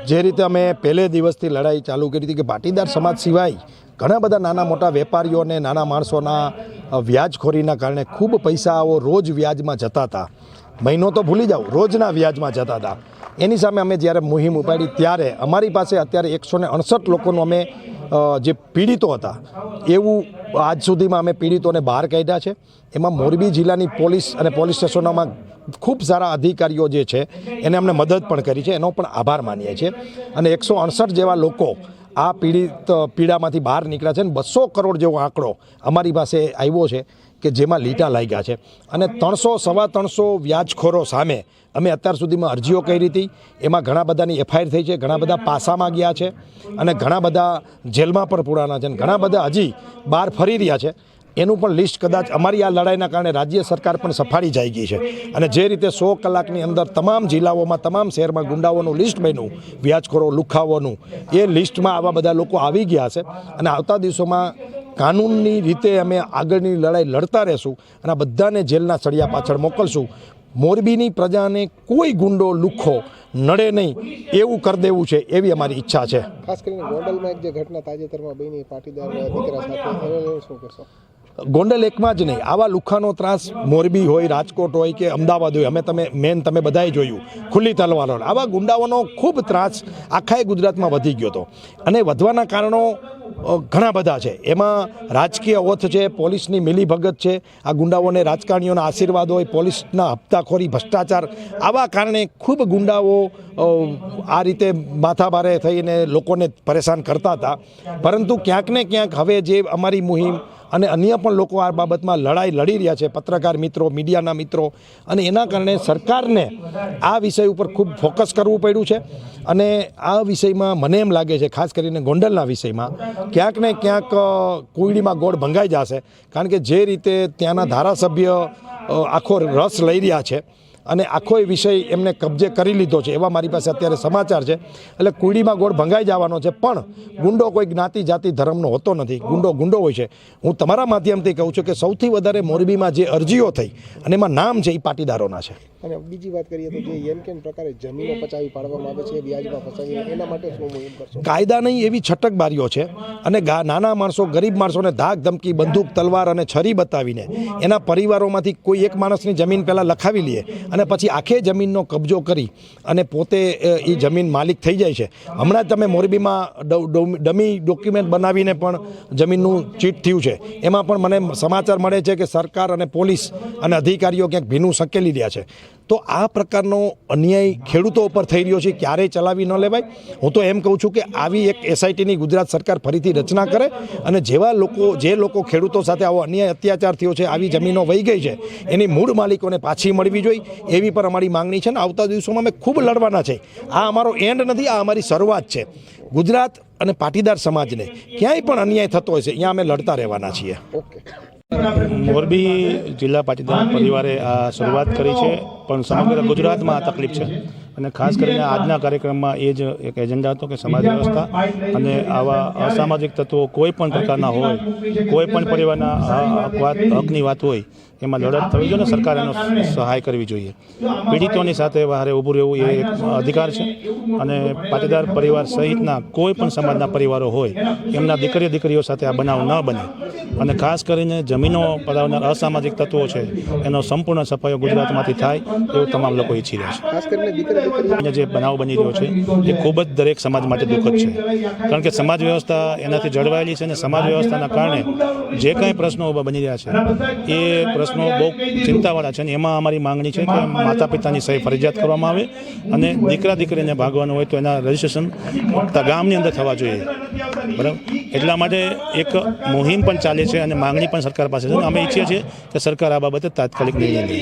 જે રીતે અમે પહેલે દિવસથી લડાઈ ચાલુ કરી હતી કે પાટીદાર સમાજ સિવાય ઘણા બધા નાના મોટા વેપારીઓને નાના માણસોના વ્યાજખોરીના કારણે ખૂબ પૈસાઓ રોજ વ્યાજમાં જતા હતા. મહિનો તો ભૂલી જાઓ, રોજના વ્યાજમાં જતા હતા. એની સામે અમે જ્યારે મુહિમ ઉપાડી ત્યારે અમારી પાસે અત્યારે 168 લોકોનું અમે જે પીડિતો હતા એવું આજ સુધીમાં અમે પીડિતોને બહાર કાઢ્યા છે. એમાં મોરબી જિલ્લાની પોલીસ અને પોલીસ સ્ટેશનોમાં ખૂબ સારા અધિકારીઓ જે છે એને અમને મદદ પણ કરી છે, એનો પણ આભાર માનીએ છીએ. અને 168 જેવા લોકો આ પીડામાંથી બહાર નીકળ્યા છે. અને 200 કરોડ જેવો આંકડો અમારી પાસે આવ્યો છે કે જેમાં લીટા લાગ્યા છે. અને 300-325 વ્યાજખોરો સામે અમે અત્યાર સુધીમાં અરજીઓ કરી હતી. એમાં ઘણા બધાની એફઆઈઆર થઈ છે, ઘણા બધા પાસામાં ગયા છે અને ઘણા બધા જેલમાં પણ પૂરાના છે અને ઘણા બધા હજી બહાર ફરી રહ્યા છે. એનું પણ લિસ્ટ કદાચ અમારી આ લડાઈના કારણે રાજ્ય સરકાર પણ સફાળી જાય ગઈ છે. અને જે રીતે 100 કલાકની અંદર તમામ જિલ્લાઓમાં તમામ શહેરમાં ગુંડાઓનું લિસ્ટ બન્યું, વ્યાજખોરો લુખાઓનું, એ લિસ્ટમાં આવા બધા લોકો આવી ગયા છે. અને આવતા દિવસોમાં કાનૂનની રીતે અમે આગળની લડાઈ લડતા રહેશું અને આ બધાને જેલના સળિયા પાછળ મોકલશું. મોરબીની પ્રજાને કોઈ ગુંડો લુખ્ખો નડે નહીં એવું કરી દેવું છે એવી અમારી ઈચ્છા છે. ખાસ કરીને ગોંડલમાં એક જે ઘટના તાજેતરમાં બની પાટીદાર દીકરા સાથે, એને શું કહેશો? ગોંડલ એકમાં જ નહીં, આવા લુખ્ખાનો ત્રાસ મોરબી હોય, રાજકોટ હોય કે અમદાવાદ હોય, તમે બધાએ જોયું ખુલ્લી તલવારો. આવા ગુંડાઓનો ખૂબ ત્રાસ આખા ગુજરાતમાં વધી ગયો હતો અને વધવાના કારણો ઘણા બધા છે. એમાં રાજકીય ઓથ છે, પોલીસની મિલીભગત છે, આ ગુંડાઓને રાજકારણીઓના આશીર્વાદ હોય, પોલીસના હપ્તાખોરી, ભ્રષ્ટાચાર, આવા કારણે ખૂબ ગુંડાઓ આ રીતે માથાભારે થઈને લોકોને પરેશાન કરતા હતા. પરંતુ ક્યાંક ને ક્યાંક હવે જે અમારી મુહિમ અને અન્ય પણ લોકો આ બાબતમાં લડાઈ લડી રહ્યા છે, પત્રકાર મિત્રો, મીડિયાના મિત્રો, અને એના કારણે સરકારને આ વિષય ઉપર ખૂબ ફોકસ કરવું પડ્યું છે. અને આ વિષયમાં મને એમ લાગે છે, ખાસ કરીને ગોંડલના વિષયમાં ક્યાંક ને ક્યાંક કુંડીમાં ગોળ ભંગાઈ જશે. કારણ કે જે રીતે ત્યાંના ધારાસભ્ય આખો રસ લઈ રહ્યા છે અને આખો વિષય એમને કબજે કરી લીધો છે એવા મારી પાસે અત્યારે સમાચાર છે. એટલે કુંડીમાં ગોળ ભંગાઈ જવાનો છે. પણ ગુંડો કોઈ જ્ઞાતિ જાતિ ધર્મનો હોતો નથી, ગુંડો હોય છે. હું તમારા માધ્યમથી કહું છું કે સૌથી વધારે મોરબીમાં જે અરજીઓ થઈ અને એમાં નામ છે એ પાટીદારોના છે. અને બીજી વાત કરીએ તો જે એમ કેમ પ્રકારે જમીનો પચાવી પાડવામાં આવે છે, વ્યાજમાં ફસાવી, એના માટે શું મુહિમ કરશો? કાયદા નહીં એવી છટકબારીઓ છે અને નાના માણસો, ગરીબ માણસોને ધાક ધમકી, બંદૂક, તલવાર અને છરી બતાવીને એના પરિવારોમાંથી કોઈ એક માણસની જમીન પહેલાં લખાવી લે અને પછી આખે જમીનનો કબજો કરી અને પોતે એ જમીન માલિક થઈ જાય છે. હમણાં જ તમે મોરબીમાં ડમી ડોક્યુમેન્ટ બનાવીને પણ જમીનનું ચીટ થયું છે. એમાં પણ મને સમાચાર મળે છે કે સરકાર અને પોલીસ અને અધિકારીઓ ક્યાંક ભીનું સંકેલી રહ્યા છે. તો આ પ્રકારનો અન્યાય ખેડૂતો ઉપર થઈ રહ્યો છે, ક્યારેય ચલાવી ન લેવાય. હું તો એમ કહું છું કે આવી એક એસઆઈટીની ગુજરાત સરકાર ફરીથી રચના કરે અને જે લોકો ખેડૂતો સાથે આવો અન્યાય અત્યાચાર થયો છે, આવી જમીનો વહી ગઈ છે, એની મૂળ માલિકોને પાછી મળવી જોઈએ એવી પણ અમારી માંગણી છે. ને આવતા દિવસોમાં અમે ખૂબ લડવાના છે. આ અમારો એન્ડ નથી, આ અમારી શરૂઆત છે. ગુજરાત અને પાટીદાર સમાજને ક્યાંય પણ અન્યાય થતો હોય છે અહીંયા અમે લડતા રહેવાના છીએ. ઓકે. મોરબી જિલ્લા પાટીદાર પરિવારે આ શરૂઆત કરી છે, પણ સમગ્ર ગુજરાતમાં આ તકલીફ છે. અને ખાસ કરીને આજના કાર્યક્રમમાં એ જ એક એજન્ડા હતો કે સમાજ વ્યવસ્થા અને આવા અસામાજિક તત્વો કોઈ પણ પ્રકારના હોય, કોઈ પણ પરિવારના હકની વાત હોય એમાં લડત થવી જોઈએ ને સરકાર એનો સહાય કરવી જોઈએ. પીડિતોની સાથે વારે ઊભું રહેવું એ એક અધિકાર છે. અને પાટીદાર પરિવાર સહિતના કોઈ પણ સમાજના પરિવારો હોય એમના દીકરીઓ સાથે આ બનાવ ન બને અને ખાસ કરીને જમીનો પડાવનાર અસામાજિક તત્વો છે એનો સંપૂર્ણ સફાયો ગુજરાતમાંથી થાય એવું તમામ લોકો ઈચ્છી રહ્યા છે. ખાસ કરીને જે બનાવ બની રહ્યો છે એ ખૂબ જ દરેક સમાજ માટે દુઃખદ છે. કારણ કે સમાજ વ્યવસ્થા એનાથી જળવાયેલી છે અને સમાજ વ્યવસ્થાના કારણે જે કંઈ પ્રશ્નો બની રહ્યા છે એ પ્રશ્નો બહુ ચિંતાવાળા છે. અને એમાં અમારી માંગણી છે કે માતા પિતાની સહી ફરજિયાત કરવામાં આવે અને દીકરીને ભાગવાનું હોય તો એના રજિસ્ટ્રેશન ગામની અંદર થવા જોઈએ. બરાબર, એટલા માટે એક મુહિમ પણ ચાલે છે અને માંગણી પણ સરકાર પાસે છે. અમે ઈચ્છીએ છીએ કે સરકાર આ બાબતે તાત્કાલિક નિર્ણય લે.